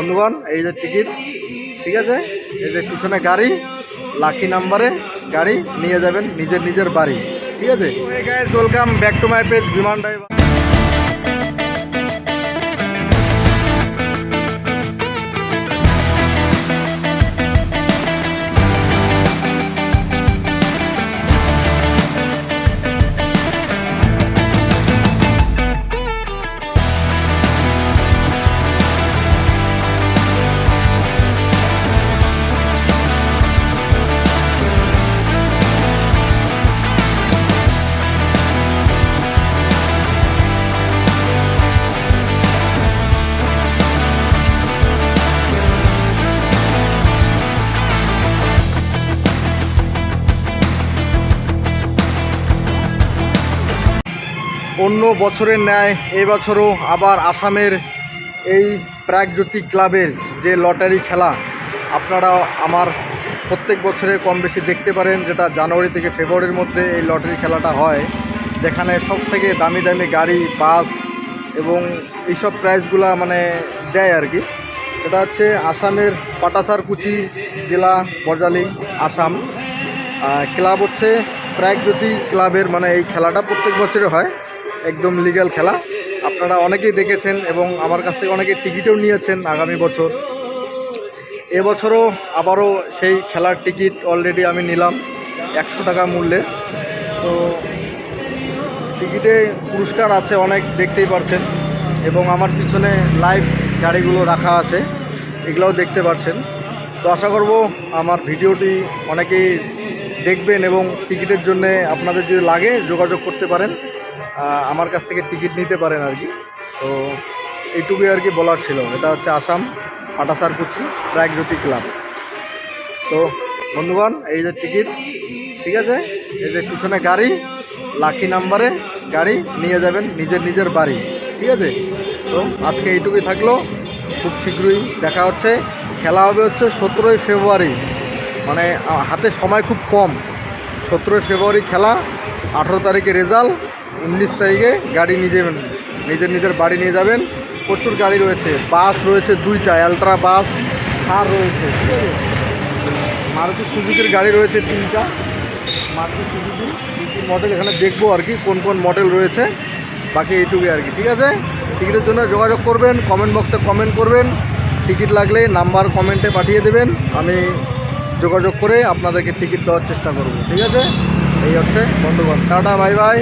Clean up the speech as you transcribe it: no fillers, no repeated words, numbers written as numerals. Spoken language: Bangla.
বন্ধুগণ, এই যে টিকিট, ঠিক আছে, এই যে পিছনে গাড়ি, লাকি নাম্বারে গাড়ি নিয়ে যাবেন নিজের নিজের বাড়ি, ঠিক আছে। Guys, welcome back to my page বিমান ড্রাইভার। অন্য বছরের ন্যায় এই বছরও আবার আসামের এই প্রাগজ্যোতি ক্লাবের যে লটারি খেলা আপনারা আমার প্রত্যেক বছরে কম বেশি দেখতে পারেন, যেটা জানুয়ারি থেকে ফেব্রুয়ারির মধ্যে এই লটারি খেলাটা হয়, যেখানে সব থেকে দামি দামি গাড়ি, বাস এবং এইসব প্রাইজগুলা মানে দেয় আর কি। এটা হচ্ছে আসামের পাটাসারকুচি জেলা, বজালি, আসাম। ক্লাব হচ্ছে প্রাগজ্যোতি ক্লাবের, মানে এই খেলাটা প্রত্যেক বছরে হয়, একদম লিগ্যাল খেলা। আপনারা অনেকেই দেখেছেন এবং আমার কাছ থেকে অনেকে টিকিটও নিয়েছেন আগামী বছর। এবছরও আবারও সেই খেলার টিকিট অলরেডি আমি নিলাম 100 টাকা মূল্যে। তো টিকিটে পুরস্কার আছে অনেক, দেখতেই পারছেন, এবং আমার পিছনে লাইভ গাড়িগুলো রাখা আছে, এগুলোও দেখতে পাচ্ছেন। তো আশা করব আমার ভিডিওটি অনেকেই দেখবেন এবং টিকিটের জন্য আপনাদের যদি লাগে যোগাযোগ করতে পারেন, আমার কাছ থেকে টিকিট নিতে পারেন আর কি। তো এইটুকুই আর কি বলার ছিল। এটা হচ্ছে আসাম পাটাসারকুচি প্রাগজ্যোতি ক্লাব। তো বন্ধুগণ, এই যে টিকিট, ঠিক আছে, এই যে পিছনে গাড়ি, লাকি নাম্বারে গাড়ি নিয়ে যাবেন নিজের নিজের বাড়ি, ঠিক আছে। তো আজকে এইটুকুই থাকলো, খুব শীঘ্রই দেখা হচ্ছে। খেলা হবে হচ্ছে 17ই ফেব্রুয়ারি, মানে হাতে সময় খুব কম। 17ই ফেব্রুয়ারি খেলা, 18 তারিখে রেজাল্ট, 19 তারিখে গাড়ি নিজের নিজের বাড়ি নিয়ে যাবেন। প্রচুর গাড়ি রয়েছে, বাস রয়েছে 2টা, আলট্রা বাস, কার রয়েছে, ঠিক আছে। মারুতি সুজুকির গাড়ি রয়েছে 3টা, মারুতি সুজুকি মডেল এখানে দেখবো আর কি কোন কোন মডেল রয়েছে। বাকি এইটুকুই আর কি, ঠিক আছে। টিকিটের জন্য যোগাযোগ করবেন, কমেন্ট বক্সে কমেন্ট করবেন, টিকিট লাগলে নাম্বার কমেন্টে পাঠিয়ে দেবেন, আমি যোগাযোগ করে আপনাদেরকে টিকিট দেওয়ার চেষ্টা করব, ঠিক আছে। এই হচ্ছে বন্ধুগণ, টাটা, বাই বাই।